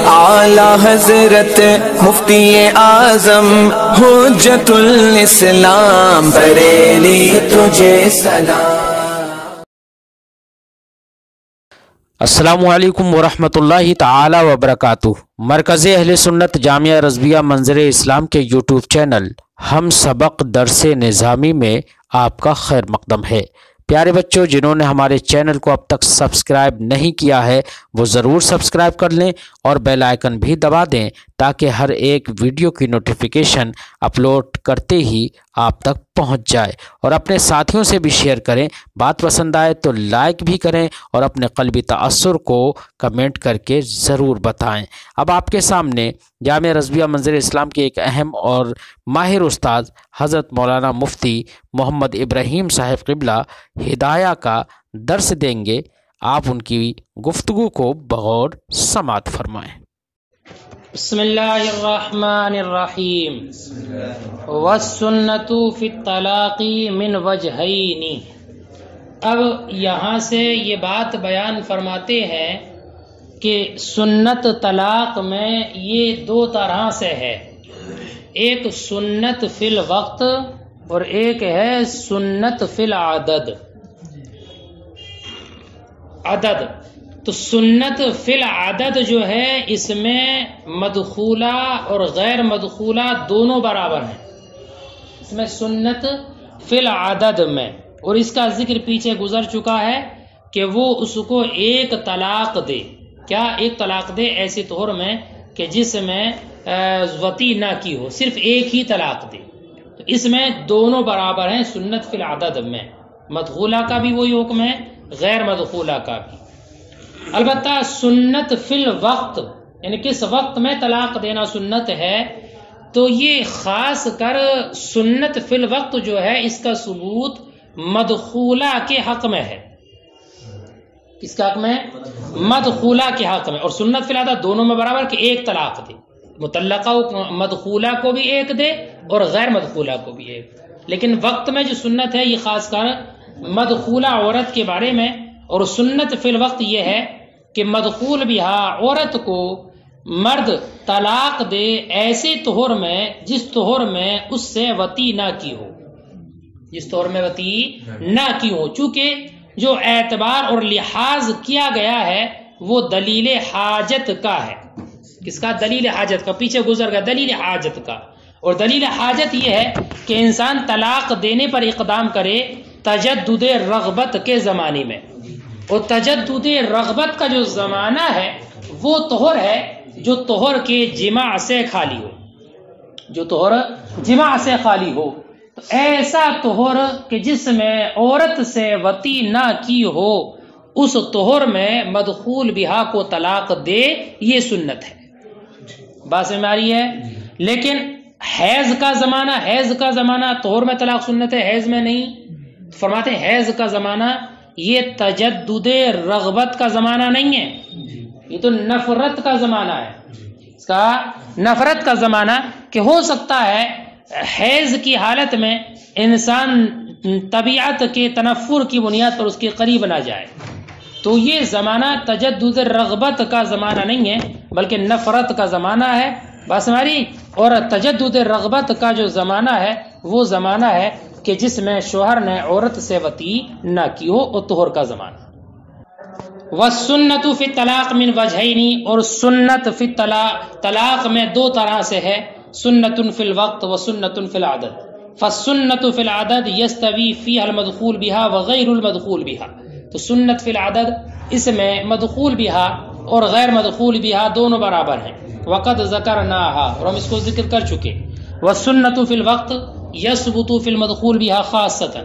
اعلی حضرت مفتی اعظم حجت الاسلام بریلی تجھے سلام۔ السلام علیکم ورحمۃ اللہ تعالی وبرکاتہ۔ مرکز اہل سنت جامعہ رضویہ منظر اسلام کے یوٹیوب چینل ہم سبق درس نظامی میں آپ کا خیر مقدم ہے۔ پیارے بچوں، جنہوں نے ہمارے چینل کو اب تک سبسکرائب نہیں کیا ہے وہ ضرور سبسکرائب کر لیں اور بیل آئیکن بھی دبا دیں تاکہ ہر ایک ویڈیو کی نوٹیفیکیشن اپلوڈ کرتے ہی آپ تک پہنچ جائے، اور اپنے ساتھیوں سے بھی شیئر کریں۔ بات پسند آئے تو لائک بھی کریں اور اپنے قلبی تأثر کو کمنٹ کر کے ضرور بتائیں۔ اب آپ کے سامنے جامعہ رضویہ منظر اسلام کے ایک اہم اور ماہر استاد حضرت مولانا مفتی محمد ابراہیم صاحب قبلہ ہدایہ کا درس دیں گے۔ آپ ان کی گفتگو کو بغور سماعت فرمائیں۔ بسم اللہ الرحمن الرحیم۔ والسنۃ فی الطلاق من وجہین۔ اب یہاں سے یہ بات بیان فرماتے ہیں کہ سنت طلاق میں یہ دو طرح سے ہے، ایک سنت فی الوقت اور ایک ہے سنت فی العدد۔ عدد تو سنت فی العدد جو ہے اس میں مدخولہ اور غیر مدخولہ دونوں برابر ہیں، اس میں سنت فی العدد میں، اور اس کا ذکر پیچھے گزر چکا ہے کہ وہ اس کو ایک طلاق دے۔ کیا ایک طلاق دے؟ ایسے طور میں کہ جس میں وطی نہ کی ہو، صرف ایک ہی طلاق دے۔ تو اس میں دونوں برابر ہیں سنت فی العدد میں، مدخولہ کا بھی وہی حکم ہے، غیر مدخولہ کا بھی۔ البتہ سنت فی الوقت یعنی کس وقت میں طلاق دینا سنت ہے، تو یہ خاص کر سنت فی الوقت جو ہے اس کا ثبوت مدخولہ کے حق میں ہے۔ کس کے حق میں؟ مدخولہ کے حق میں۔ اور سنت فی العدد دونوں میں برابر کہ ایک طلاق دے، مطلقہ مدخولہ کو بھی ایک دے اور غیر مدخولہ کو بھی ایک۔ لیکن وقت میں جو سنت ہے یہ خاص کر مدخولہ عورت کے بارے میں، اور سنت فی الوقت یہ ہے کہ مدخول بہا عورت کو مرد طلاق دے ایسے طہر میں جس طہر میں اس سے وطی نہ کی ہو، جس طہر میں وطی نہ کی ہو، چونکہ جو اعتبار اور لحاظ کیا گیا ہے وہ دلیل حاجت کا ہے۔ کس کا؟ دلیل حاجت کا۔ پیچھے گزر گیا دلیل حاجت کا، اور دلیل حاجت یہ ہے کہ انسان طلاق دینے پر اقدام کرے تجدد رغبت کے زمانے میں، اور تجدد رغبت کا جو زمانہ ہے وہ طہر ہے جو طہر کے جماع سے خالی ہو، جو طہر جماع سے خالی ہو۔ تو ایسا طہر کہ جس میں عورت سے وطی نہ کی ہو، اس طہر میں مدخول بہا کو طلاق دے، یہ سنت ہے۔ بات سمجھ میں آ رہی ہے؟ لیکن حیض کا زمانہ طہر میں طلاق سنت ہے، حیض میں نہیں۔ فرماتے ہیں حیض کا زمانہ یہ تجدد رغبت کا زمانہ نہیں ہے، یہ تو نفرت کا زمانہ ہے۔ اس کا نفرت کا زمانہ کہ ہو سکتا ہے حیض کی حالت میں انسان طبیعت کے تنفر کی بنیاد پر اس کے قریب نہ جائے، تو یہ زمانہ تجدد رغبت کا زمانہ نہیں ہے بلکہ نفرت کا زمانہ ہے۔ بس ہماری اور تجدد رغبت کا جو زمانہ ہے وہ زمانہ ہے کہ جس میں شوہر نے عورت سے وطی نہ کی ہو، اور طہر کا زمانہ۔ والسنۃ فی الطلاق من وجہین، اور سنت فی طلاق میں دو طرح سے ہے، سنت فی الوقت و سنت فی العدد۔ فالسنت فی العدد یستوی فیہا المدخول بہا وغیر المدخول بہا۔ تو سنت فی العدد اس میں مدخول بہا اور غیر مدخول بہا دونوں برابر ہیں۔ وقد ذکرناہا، اور ہم اس کو ذکر کر چکے۔ والسنت فی الوقت یثبت فی المدخول بہا خاصۃ،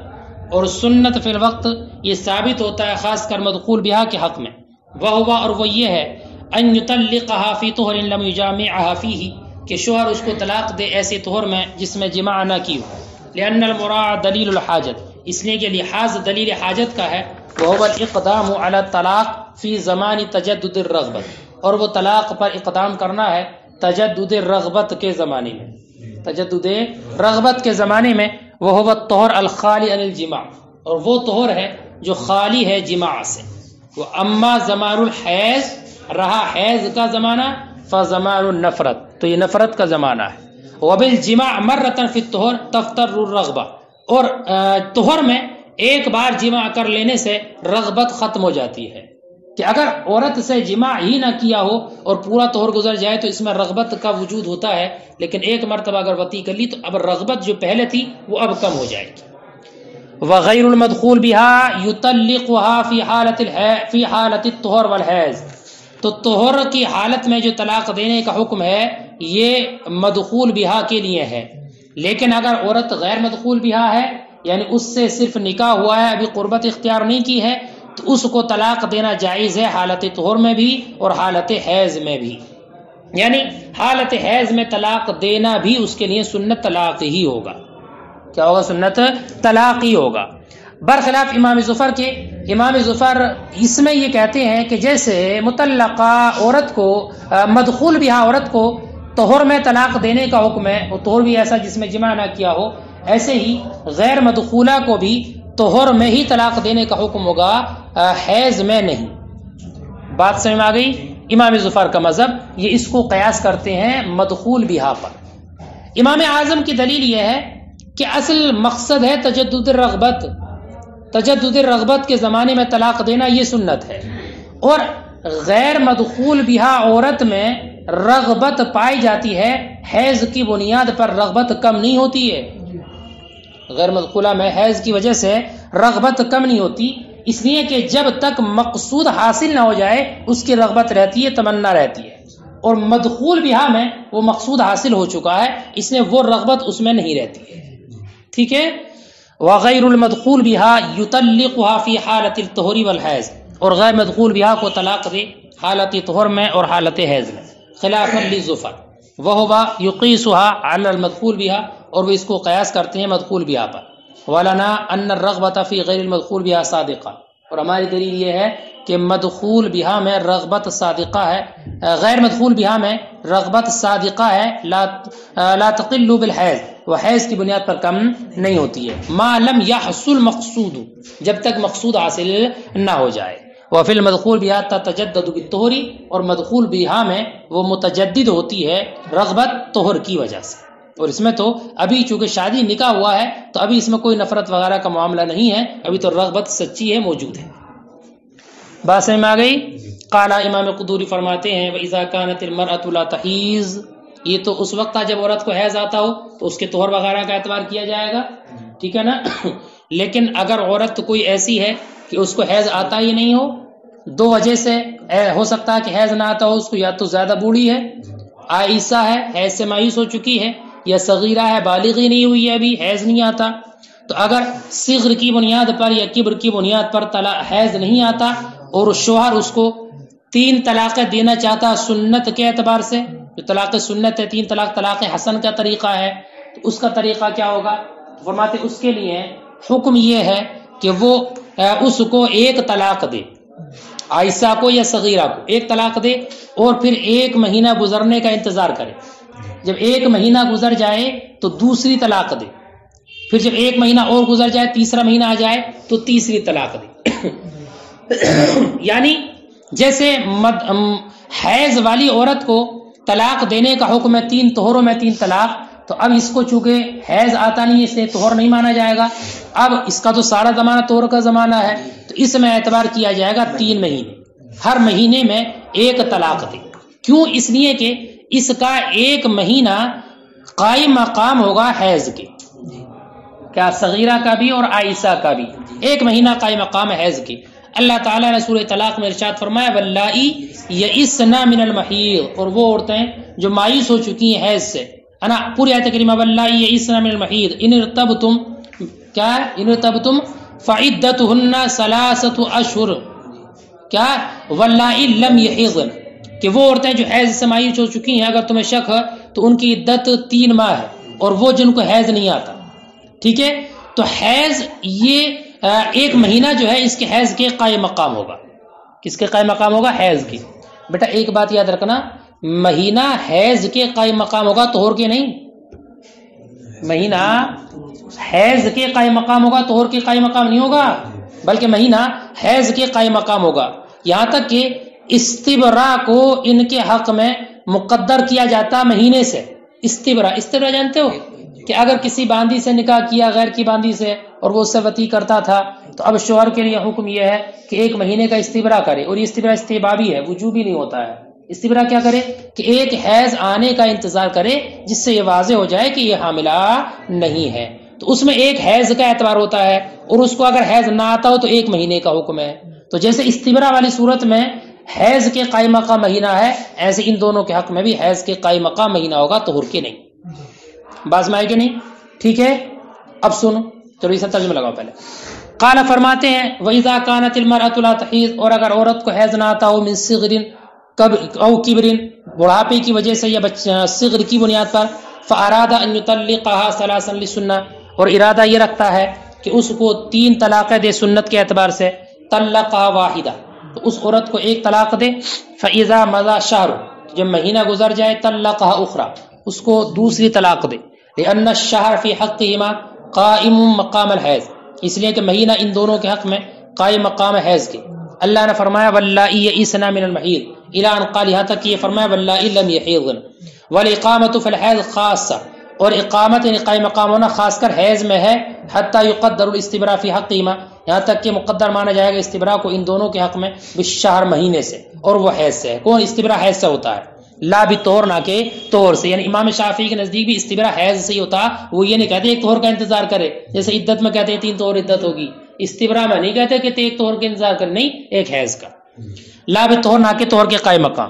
اور سنت فی الوقت یہ ثابت ہوتا ہے خاص کر مدخول بہا کے حق میں۔ وہو، اور وہ یہ ہے ان یطلقها فی طہر لم یجامعها فیہ، کہ شوہر اس کو طلاق دے ایسے طہر میں جس میں جماع نہ کی ہو۔ لأن المراع دلیل الحاجت، اس لیے کہ لحاظ دلیل حاجت کا ہے۔ وہو الاقدام علی الطلاق فی زمان تجدد الرغبت، اور وہ طلاق پر اقدام کرنا ہے تجدد رغبت کے زمانے میں، تجدد رغبت کے زمانے میں۔ وہ الطہر الخالی عن الجماع، اور وہ طہر ہے جو خالی ہے جماع سے۔ وہ اما زمان الحیض، رہا حیض کا زمانہ، فزمان النفرت، تو یہ نفرت کا زمانہ ہے۔ وبالجماع مرتن فی الطہر تفتر الرغبہ، اور طہر میں ایک بار جماع کر لینے سے رغبت ختم ہو جاتی ہے، کہ اگر عورت سے جماع ہی نہ کیا ہو اور پورا طہر گزر جائے تو اس میں رغبت کا وجود ہوتا ہے، لیکن ایک مرتبہ اگر وطی کر لی تو اب رغبت جو پہلے تھی وہ اب کم ہو جائے گی۔ وغیر المدخول بها یطلقها فی حالت الطہر والحیض، تو طہر کی حالت میں جو طلاق دینے کا حکم ہے یہ مدخول بہا کے لیے ہے، لیکن اگر عورت غیر مدخول بہا ہے، یعنی اس سے صرف نکاح ہوا ہے، ابھی قربت اختیار نہیں کی ہے، تو اس کو طلاق دینا جائز ہے، حالت طہر میں بھی اور حالت حیض میں بھی۔ یعنی حالت حیض میں طلاق دینا بھی اس کے لیے سنت طلاق ہی ہوگا۔ کیا ہوگا؟ سنت طلاق ہی ہوگا، برخلاف امام ظفر کے۔ امام ظفر اس میں یہ کہتے ہیں کہ جیسے مطلقہ عورت کو، مدخول بہا عورت کو طہر میں طلاق دینے کا حکم ہے، وہ طہر بھی ایسا جس میں جماع نہ کیا ہو، ایسے ہی غیر مدخولہ کو بھی طہر میں ہی طلاق دینے کا حکم ہوگا، حیض میں نہیں۔ بات سمجھ میں آ گئی؟ امام ظفر کا مذہب یہ اس کو قیاس کرتے ہیں مدخول بہا پر۔ امام اعظم کی دلیل یہ ہے کہ اصل مقصد ہے تجدد الرغبت، تجدد الرغبت کے زمانے میں طلاق دینا یہ سنت ہے، اور غیر مدخول بہا عورت میں رغبت پائی جاتی ہے، حیض کی بنیاد پر رغبت کم نہیں ہوتی ہے۔ غیر مدخولہ میں حیض کی وجہ سے رغبت کم نہیں ہوتی، اس لیے کہ جب تک مقصود حاصل نہ ہو جائے اس کی رغبت رہتی ہے، تمنا رہتی ہے، اور مدخول بہا میں وہ مقصود حاصل ہو چکا ہے، اس لیے وہ رغبت اس میں نہیں رہتی ہے۔ ٹھیک ہے؟ وغیر المدخول بہا یطلقها فی حالت الطہر والحیض، اور غیر مدخول بہا کو طلاق دے حالت طہر میں اور حالت حیض میں، خلافا للظفر وہو یقیسها علی المدخول بہا، اور وہ اس کو قیاس کرتے ہیں مدخول بہا پر۔ ولنا ان الرغبۃ فی غیر المدخول بہا صادقہ، اور ہماری دلیل یہ ہے کہ مدخول بہا میں رغبت صادقہ ہے، غیر مدخول بہا میں رغبت صادقہ ہے، لا تقل بالحیض، وہ حیض کی بنیاد پر کم نہیں ہوتی ہے، ما لم یحصل مقصود، جب تک مقصود حاصل نہ ہو جائے۔ وفی المدخول بہا تتجدد بالطہر، اور مدخول بہا میں وہ متجدد ہوتی ہے رغبت طہر کی وجہ سے، اور اس میں تو ابھی چونکہ شادی نکاح ہوا ہے تو ابھی اس میں کوئی نفرت وغیرہ کا معاملہ نہیں ہے، ابھی تو رغبت سچی ہے، موجود ہے۔ بات سمجھ میں آ گئی؟ قال امام قدوری فرماتے ہیں وَإِذَا كَانَتِ الْمَرْأَةُ لَا تَحِيضُ، یہ تو اس وقت جب عورت کو حیض آتا ہو تو اس کے طہر وغیرہ کا اعتبار کیا جائے گا، ٹھیک ہے نا؟ لیکن اگر عورت کوئی ایسی ہے کہ اس کو حیض آتا ہی نہیں ہو، دو وجہ سے ہو سکتا ہے کہ حیض نہ آتا ہو اس کو، یا تو زیادہ بوڑھی ہے، عائشہ ہے، حیض سے مایوس ہو چکی ہے، یا صغیرہ ہے، بالغ ہی نہیں ہوئی ہے، ابھی حیض نہیں آتا، تو اگر صغر کی بنیاد پر یا کبر کی بنیاد پر حیض نہیں آتا اور شوہر اس کو 3 طلاقیں دینا چاہتا سنت کے اعتبار سے، جو طلاق سنت ہے 3 طلاق، طلاق حسن کا طریقہ ہے، تو اس کا طریقہ کیا ہوگا؟ فرماتے اس کے لیے حکم یہ ہے کہ وہ اس کو 1 طلاق دے، عائشہ کو یا صغیرہ کو 1 طلاق دے، اور پھر 1 مہینہ گزرنے کا انتظار کرے، جب 1 مہینہ گزر جائے تو دوسری طلاق دے، پھر جب 1 مہینہ اور گزر جائے، تیسرا مہینہ آ جائے تو تیسری طلاق دے۔ یعنی جیسے حیض والی عورت کو طلاق دینے کا حکم ہے 3 طہروں میں 3 طلاق، تو اب اس کو چونکہ حیض آتا نہیں ہے اس لیے طہر نہیں مانا جائے گا، اب اس کا تو سارا زمانہ طہر کا زمانہ ہے، تو اس میں اعتبار کیا جائے گا 3 مہینے، ہر مہینے میں 1 طلاق دے۔ کیوں؟ اس لیے کہ اس کا 1 مہینہ قائم مقام ہوگا حیض کے، کیا صغیرہ کا بھی اور عائشہ کا بھی 1 مہینہ قائم مقام حیض کے۔ اللہ تعالیٰ نے سورہ طلاق میں ارشاد فرمایا واللائی یئسن من المحیض، اور وہ عورتیں جو مایوس ہو چکی ہیں حیض سے، انا پوری آیت کریمہ واللائی یئسن من المحیض ان ارتبتم، کیا ان ارتبتم فعدتهن 3 اشہر، کیا واللائی لم یحضن، کہ وہ عورتیں جو حیض سے مایوس ہو چکی ہیں اگر تمہیں شک ہے تو ان کی عدت 3 ماہ ہے، اور وہ جن کو حیض نہیں آتا، ٹھیک ہے؟ تو حیض یہ 1 مہینہ جو ہے اس کے حیض کے قائم مقام ہوگا، کس کے قائم مقام ہوگا؟ حیض کے۔ بیٹا ایک بات یاد رکھنا، مہینہ حیض کے قائم مقام ہوگا، طہر کے نہیں، مہینہ حیض کے قائم مقام ہوگا، طہر کے قائم مقام نہیں ہوگا، بلکہ مہینہ حیض کے قائم مقام ہوگا، یہاں تک کہ استبراء کو ان کے حق میں مقدر کیا جاتا مہینے سے استبرا جانتے ہو کہ اگر کسی باندی سے نکاح کیا غیر کی باندی سے اور وہ اس سے وطی کرتا تھا تو اب شوہر کے لیے حکم یہ ہے کہ 1 مہینے کا استبرا کرے، اور یہ استبرا استحبابی ہے، وجوبی نہیں ہوتا ہے۔ استبرا کیا کرے کہ 1 حیض آنے کا انتظار کرے جس سے یہ واضح ہو جائے کہ یہ حاملہ نہیں ہے، تو اس میں 1 حیض کا اعتبار ہوتا ہے، اور اس کو اگر حیض نہ آتا ہو تو 1 مہینے کا حکم ہے۔ تو جیسے استبرا والی صورت میں حیض کے قائم مقام مہینہ ہے، ایسے ان دونوں کے حق میں بھی حیض کے قائم مقام مہینہ ہوگا، طہور کے نہیں۔ باز میں آئے کہ نہیں؟ ٹھیک ہے، اب سنو، چلو اس کا ترجمہ لگاؤ پہلے۔ قال فرماتے ہیں وَإِذَا كَانَتِ الْمَرْأَةُ لَا تَحِيضُ، اور اگر عورت کو حیض نہ آتا ہو من صغر او کبر، بڑھاپے کی وجہ سے یا صغر کی بنیاد پر، فَأَرَادَ أَن يُطَلِّقَهَا ثَلَاثًا لِلسُّنَّةِ، اور ارادہ یہ رکھتا ہے کہ اس کو 3 طلاقیں دے سنت کے اعتبار سے، طلقها واحدہ، تو اس عورت کو 1 طلاق دے، فَإِذَا مَضَى شَهْرٌ، جب مہینہ گزر جائے، طلقها اخرى، اس کو دوسری طلاق دے، لأن الشهر في حقهما قائم مقام الحیض، اس لیے کہ مہینہ ان دونوں کے حق میں قائم مقام حیض کے۔ اللہ نے فرمایا واللائی یئسن من المحیض الی ان قال، یہاں تک کہ یہ فرمایا واللائی لم یحیضن، والاقامۃ فی الحیض خاصہ، اور اقامت یعنی قائم مقام ہونا خاص کر حیض میں ہے، حتی یقدر الاستبراء فی حقہما، یہاں تک کہ مقدر مانا جائے گا استبراء کو ان دونوں کے حق میں بالشہر مہینے سے، اور وہ حیض سے ہے۔ کون استبراء حیض سے ہوتا ہے، لا بطہر، نہ کہ طہر سے، یعنی امام شافعی کے نزدیک بھی استبراء حیض سے ہی ہوتا، وہ یہ نہیں کہتے 1 طہر کا انتظار کرے، جیسے عدت میں کہتے ہیں 3 طہر عدت ہوگی، استبراء میں نہیں کہتے کہ 1 طہر کا انتظار کرے، نہیں، 1 حیض کا، لا بطہر، نہ کہ طہر کے قائم مقام۔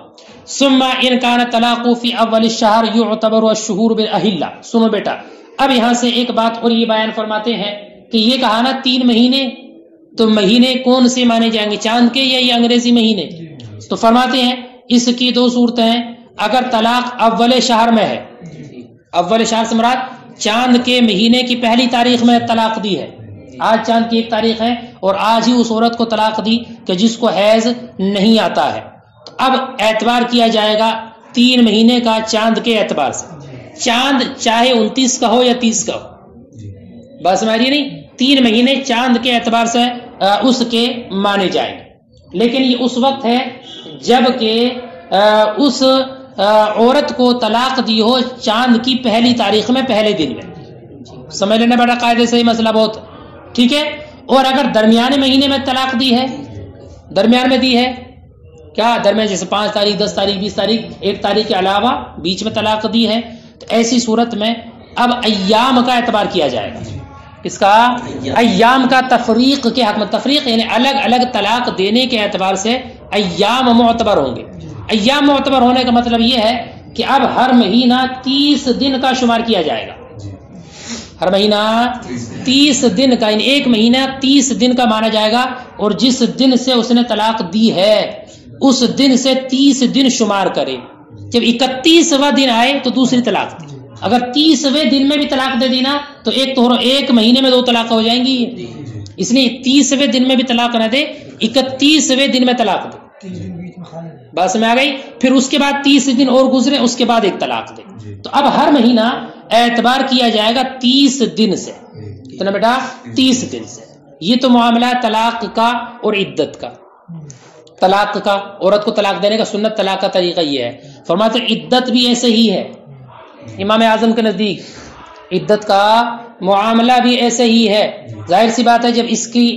ثم ان کان طلاق فی اول الشہر یعتبر الشہور بالاہلہ، سنو بیٹا، اب یہاں سے ایک بات اور یہ بیان فرماتے ہیں کہ یہ کہا نا 3 مہینے، تو مہینے کون سے مانے جائیں گے، چاند کے یا یہ انگریزی مہینے؟ تو فرماتے ہیں اس کی 2 صورتیں ہیں، اگر طلاق اول شہر میں ہے، اول شہر سے مراد چاند کے مہینے کی پہلی تاریخ میں طلاق دی ہے، آج چاند کی 1 تاریخ ہے اور آج ہی اس عورت کو طلاق دی کہ جس کو حیض نہیں آتا ہے، تو اب اعتبار کیا جائے گا 3 مہینے کا چاند کے اعتبار سے، چاند چاہے 29 کا ہو یا 30 کا ہو، بس ہماری نہیں، 3 مہینے چاند کے اعتبار سے اس کے مانے جائیں گے، لیکن یہ اس وقت ہے جب کہ اس عورت کو طلاق دی ہو چاند کی پہلی تاریخ میں، پہلے دن میں، سمجھ لینا بڑا قاعدے سے مسئلہ بہت ٹھیک ہے۔ اور اگر درمیانے مہینے میں طلاق دی ہے، درمیان میں دی ہے، کیا درمیان جیسے 5 تاریخ 10 تاریخ 20 تاریخ 1 تاریخ کے علاوہ بیچ میں طلاق دی ہے، تو ایسی صورت میں اب ایام کا اعتبار کیا جائے گا، کس کا؟ ایام کا، تفریق کے حق میں، تفریق یعنی الگ الگ طلاق دینے کے اعتبار سے ایام معتبر ہوں گے۔ ایام معتبر ہونے کا مطلب یہ ہے کہ اب ہر مہینہ 30 دن کا شمار کیا جائے گا، ہر مہینہ 30 دن کا، یعنی 1 مہینہ 30 دن کا مانا جائے گا، اور جس دن سے اس نے طلاق دی ہے اس دن سے 30 دن شمار کرے، جب 31واں دن آئے تو دوسری طلاق، اگر 30ویں دن میں بھی طلاق دے دی نا تو 1 مہینے میں 2 طلاق ہو جائیں گی، اس لیے 30ویں دن میں بھی طلاق نہ دے، 31ویں دن میں طلاق دے، بس میں آ گئی، پھر اس کے بعد 30 دن اور گزرے، اس کے بعد 1 طلاق دے، تو اب ہر مہینہ اعتبار کیا جائے گا 30 دن سے، کتنا بیٹا؟ 30 دن سے۔ یہ تو معاملہ ہے طلاق کا اور عدت کا۔ طلاق کا، عورت کو طلاق دینے کا سنت طلاق کا طریقہ یہ ہے، فرماتے عدت بھی ایسے ہی ہے، امام اعظم کے نزدیک عدت کا معاملہ بھی ایسے ہی ہے۔ ظاہر سی بات ہے جب اس کی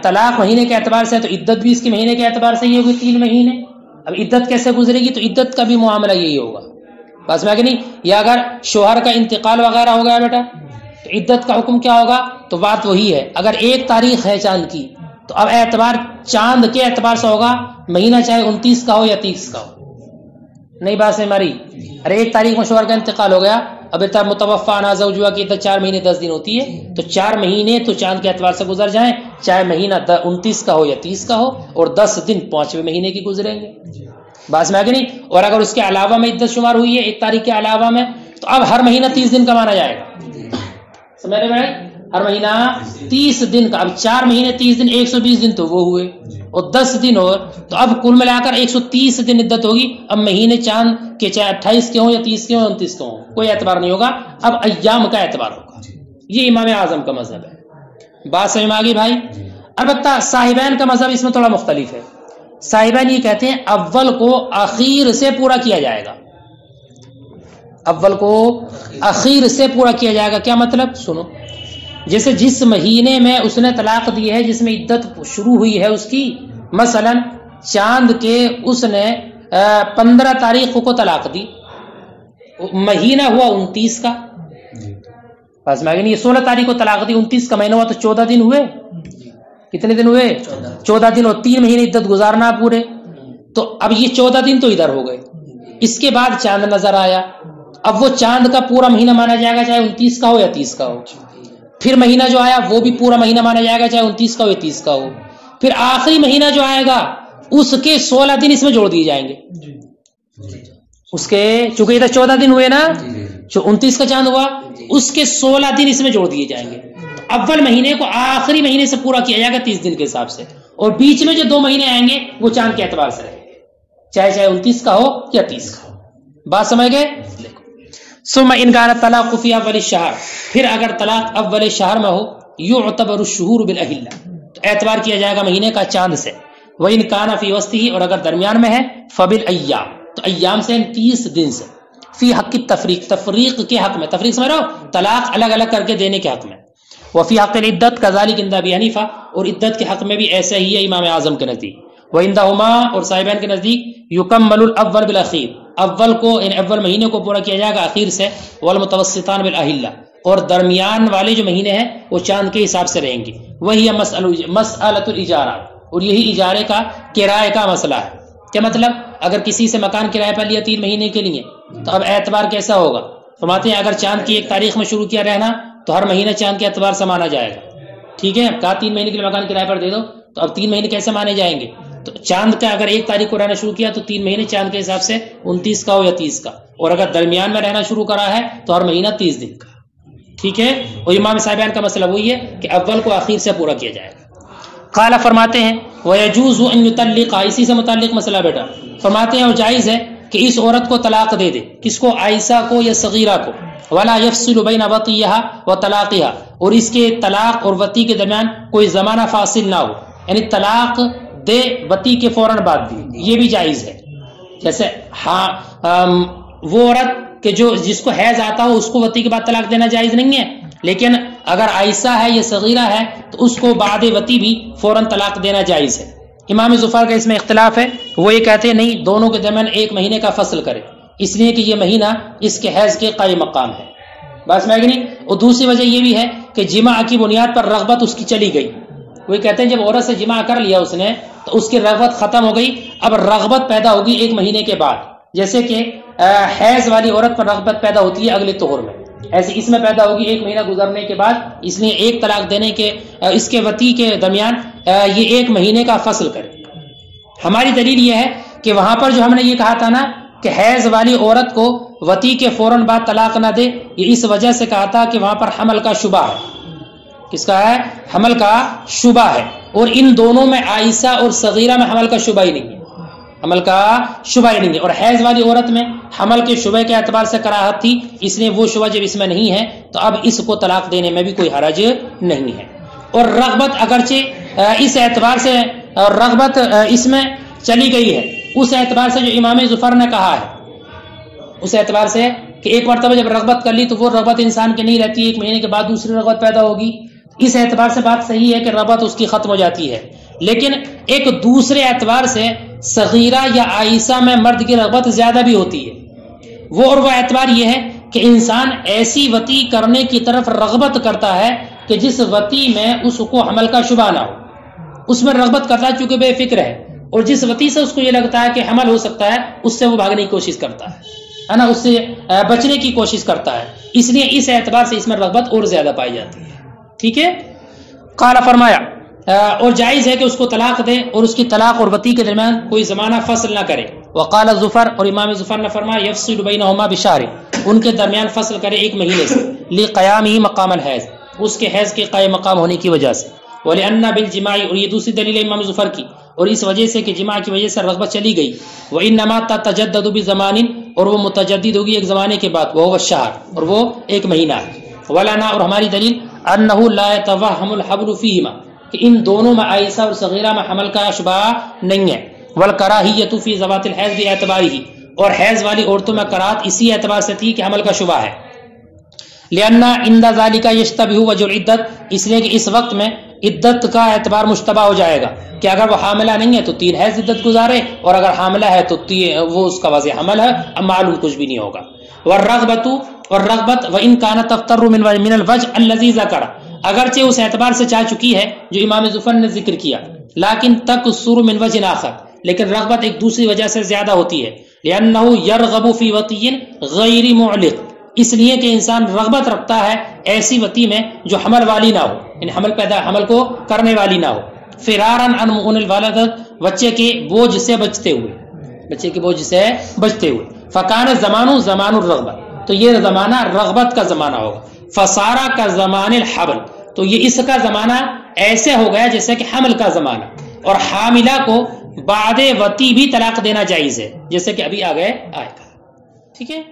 طلاق مہینے کے اعتبار سے ہے تو عدت بھی اس کے مہینے کے اعتبار سے ہی ہوگی 3 مہینے۔ اب عدت کیسے گزرے گی؟ تو عدت کا بھی معاملہ یہی ہوگا، بس میں کہ نہیں، یا اگر شوہر کا انتقال وغیرہ ہو گیا بیٹا تو عدت کا حکم کیا ہوگا؟ تو بات وہی ہے، اگر 1 تاریخ ہے چاند کی تو اب اعتبار چاند کے اعتبار سے ہوگا، مہینہ چاہے 29 کا ہو یا 30 کا ہو، نہیں بات ہے ہماری۔ ارے 1 تاریخ میں شوہر کا انتقال ہو گیا، اب متوفی عنہا زوجها کی عدت 4 مہینے 10 دن ہوتی ہے، تو 4 مہینے تو چاند کے اعتبار سے گزر جائیں، چاہے مہینہ 29 کا ہو یا 30 کا ہو، اور 10 دن 5ویں مہینے کی گزریں گے، بات میں آگے نہیں۔ اور اگر اس کے علاوہ میں عدت شمار ہوئی ہے 1 تاریخ کے علاوہ میں، تو اب ہر مہینہ 30 دن کا مانا جائے گا، سمجھ رہے ہیں؟ ہر مہینہ 30 دن کا، اب 4 مہینے 30 دن 120 دن تو وہ ہوئے، اور 10 دن اور، تو اب کل ملا کر 130 دن عدت ہوگی۔ اب مہینے چاند کے چاہے 28 کے ہوں یا 30 کے ہوں یا 29 کے ہوں، کوئی اعتبار نہیں ہوگا، اب ایام کا اعتبار ہوگا۔ یہ امام اعظم کا مذہب ہے، بات سمجھ میں آ گئی بھائی؟ البتہ صاحبین کا مذہب اس میں تھوڑا مختلف ہے۔ صاحبان یہ کہتے ہیں اول کو اخیر سے پورا کیا جائے گا، اول کو اخیر سے پورا کیا جائے گا. کیا مطلب؟ سنو، جیسے جس مہینے میں اس نے طلاق دی ہے، جس میں عدت شروع ہوئی ہے اس کی، مثلا چاند کے اس نے 15 تاریخ کو طلاق دی، مہینہ ہوا 29 کا، بس میں یہ 16 تاریخ کو طلاق دی، 29 کا مہینہ ہوا تو 14 دن ہوئے. کتنے دن ہوئے؟ 14 دن. اور 3 مہینے عدت گزارنا پورے، تو اب یہ 14 دن تو ادھر ہو گئے. اس کے بعد چاند نظر آیا، اب وہ چاند کا پورا مہینہ مانا جائے گا، چاہے 29 کا ہو یا 30 کا ہو. پھر مہینہ جو آیا وہ بھی پورا مہینہ مانا جائے گا، چاہے 29 کا ہو یا 30 کا ہو. پھر آخری مہینہ جو آئے گا اس کے 16 دن اس میں جوڑ دیے جائیں گے. اس کے چونکہ ادھر 14 دن ہوئے نا، جو 29 کا چاند ہوا اس کے 16 دن اس میں جوڑ دیے جائیں گے. اول مہینے کو آخری مہینے سے پورا کیا جائے گا 30 دن کے حساب سے، اور بیچ میں جو 2 مہینے آئیں گے وہ چاند کے اعتبار سے رہیں گے، چاہے 29 کا ہو یا 30 کا ہو. بات سمجھ گئے؟ ثم ان كان الطلاق في اول الشهر، پھر اگر طلاق اول شہر میں ہو، يعتبر الشهور بالاهله، تو اعتبار کیا جائے گا مہینے کا چاند سے. وان كان في وسطه، اور اگر درمیان میں ہے، فبالايام، تو ایام سے 30 دن سے. فی حق التفریق، تفریق کے حق میں، تفریق سمجھ رہو، طلاق الگ الگ کر کے دینے کے حق میں. وفی حق العدت كذلك عند ابی حنیفہ، اور عدت کے حق میں بھی ایسا ہی ہے امام اعظم کے نزدیک. وعندهما، اور صاحبین کے نزدیک، يكمل الاول بالاخیر، اول کو ان اول مہینے کو پورا کیا جائے گا اخیر سے. والمتوسطان بالاہلہ، اور درمیان والے جو مہینے ہیں وہ چاند کے حساب سے رہیں گے. وہی مسألۃ الاجارات، اور یہی اجارے کا، کرائے کا مسئلہ ہے. کیا مطلب؟ اگر کسی سے مکان کرائے پر لیا 3 مہینے کے لیے، تو اب اعتبار کیسا ہوگا؟ فرماتے ہیں اگر چاند کی 1 تاریخ میں شروع کیا رہنا تو ہر مہینہ چاند کے اعتبار سے مانا جائے گا. ٹھیک ہے، کہا 3 مہینے کے لیے مکان کرائے پر دے دو، تو اب 3 مہینے کیسے مانے جائیں گے؟ تو چاند کا اگر 1 تاریخ کو رہنا شروع کیا تو 3 مہینے چاند کے حساب سے 29 کا ہو یا 30 کا، اور اگر درمیان میں رہنا شروع کرا ہے تو ہر مہینہ 30 دن کا. ٹھیک ہے. اور امام صاحبان کا مسئلہ وہی ہے کہ اول کو آخر سے پورا کیا جائے گا. قال، فرماتے ہیں ويجوز ان يطلق، اسی سے متعلق مسئلہ بیٹا، فرماتے ہیں اور جائز ہے کہ اس عورت کو طلاق دے دے. کس کو؟ عائشہ کو یا صغیرہ کو. ولا يفصل بين وطئها وطلاقها، اور اس کے طلاق اور وطی کے درمیان کوئی زمانہ فاصل نہ ہو، یعنی طلاق دے وطی کے فوراً بعد بھی، یہ بھی جائز ہے. جیسے وہ عورت کہ جس کو حیض آتا ہو اس کو وطی کے بعد طلاق دینا جائز نہیں ہے، لیکن اگر عائشہ ہے یا صغیرہ ہے تو اس کو بعد وطی بھی فوراً طلاق دینا جائز ہے. امام ظفر کا اس میں اختلاف ہے، وہ یہ کہتے ہیں نہیں، دونوں کے درمیان 1 مہینے کا فصل کرے، اس لیے کہ یہ مہینہ اس کے حیض کے قائم مقام ہے. بس میں نہیں. اور دوسری وجہ یہ بھی ہے کہ جماع کی بنیاد پر رغبت اس کی چلی گئی. وہ کہتے ہیں جب عورت سے جماع کر لیا اس نے تو اس کی رغبت ختم ہو گئی، اب رغبت پیدا ہوگی 1 مہینے کے بعد. جیسے کہ حیض والی عورت پر رغبت پیدا ہوتی ہے اگلے طہور میں، ایسے اس میں پیدا ہوگی 1 مہینہ گزرنے کے بعد. اس لیے 1 طلاق دینے کے اس کے وطی کے درمیان یہ 1 مہینے کا فصل کرے. ہماری دلیل یہ ہے کہ وہاں پر جو ہم نے یہ کہا تھا نا کہ حیض والی عورت کو وطی کے فوراً بعد طلاق نہ دے، یہ اس وجہ سے کہا تھا کہ وہاں پر حمل کا شبہ ہے. کس کا ہے؟ حمل کا شبہ ہے. اور ان دونوں میں عائشہ اور صغیرہ میں حمل کا شبہ ہی نہیں ہے، حمل کا شبہ ہی نہیں ہے. اور حیض والی عورت میں حمل کے شبہ کے اعتبار سے کراہت تھی، اس لیے وہ شبہ جب اس میں نہیں ہے تو اب اس کو طلاق دینے میں بھی کوئی حرج نہیں ہے. اور رغبت اگرچہ اس اعتبار سے رغبت اس میں چلی گئی ہے، اس اعتبار سے جو امام ظفر نے کہا ہے، اس اعتبار سے کہ ایک مرتبہ جب رغبت کر لی تو وہ رغبت انسان کی نہیں رہتی، 1 مہینے کے بعد دوسری رغبت پیدا ہوگی. اس اعتبار سے بات صحیح ہے کہ رغبت اس کی ختم ہو جاتی ہے. لیکن ایک دوسرے اعتبار سے صغیرہ یا عائشہ میں مرد کی رغبت زیادہ بھی ہوتی ہے. وہ اعتبار یہ ہے کہ انسان ایسی وطی کرنے کی طرف رغبت کرتا ہے کہ جس وطی میں اس کو حمل کا شبہ نہ ہو، اس میں رغبت کرتا ہے چونکہ بے فکر ہے. اور جس وطی سے اس کو یہ لگتا ہے کہ حمل ہو سکتا ہے اس سے وہ بھاگنے کی کوشش کرتا ہے نا، اس سے بچنے کی کوشش کرتا ہے. اس لیے اس اعتبار سے اس میں رغبت اور زیادہ پائی جاتی ہے. ٹھیک ہے. قال، فرمایا اور جائز ہے کہ اس کو طلاق دے اور اس کی طلاق اور وطی کے درمیان کوئی زمانہ فصل نہ کرے. وقال ظفر، اور امام ظفر نے فرمایا یفصل بینہما بشہر، ان کے درمیان فصل کرے 1 مہینے سے، لقیامہ مقام الحیض، اس کے حیض کے قائم مقام ہونے کی وجہ سے. ولأن بالجماع، اور یہ دوسری دلیل ہے امام ظفر کی، اور اس وجہ سے کہ جماع کی وجہ سے رغبت چلی گئی. وانما تتجدد بزمان، اور وہ متجدد ہوگی ایک زمانے کے بعد، وہ الشہر، اور وہ 1 مہینہ ہے. ولنا، اور ہماری دلیل انہ لا يتوهم الحبل فيهما، کہ ان دونوں میں عائشہ اور صغیرہ میں حمل کا شبہ نہیں ہے. والکراہیۃ فی ذوات الحیض باعتبارہ، اور حیض والی عورتوں میں کراہت اسی اعتبار سے تھی کہ حمل کا شبہ ہے. لأن عند ذلك يشتبه وجه العدت، اس لیے کہ اس وقت میں عدت کا اعتبار مشتبہ ہو جائے گا کہ اگر وہ حاملہ نہیں ہے تو 3 حیض عدت گزارے، اور اگر حاملہ ہے تو وہ اس کا واضح حمل ہے، اب معلوم کچھ بھی نہیں ہوگا. والرغبت، اور رغبت وان كانت تفتر من الوجه الذي ذكر، اگرچہ اس اعتبار سے چاہ چکی ہے جو امام ظفر نے ذکر کیا، لیکن تکثر من وجه آخر، لیکن رغبت ایک دوسری وجہ سے زیادہ ہوتی ہے. لأنه يرغب في وطي غیر معلق، اس لیے کہ انسان رغبت رکھتا ہے ایسی وطی میں جو حمل والی نہ ہو، یعنی حمل کو کرنے والی نہ ہو. فرارا عن مؤن الولادت، بچے کے بوجھ سے بچتے ہوئے. فکان زمان الرغبت، تو یہ زمانہ رغبت کا زمانہ ہوگا. فسارا کا زمان الحمل، تو یہ اس کا زمانہ ایسے ہو گیا جیسے کہ حمل کا زمانہ. اور حاملہ کو بعد وطی بھی طلاق دینا جائز ہے، جیسے کہ ابھی آگے آئے گا. ٹھیک ہے.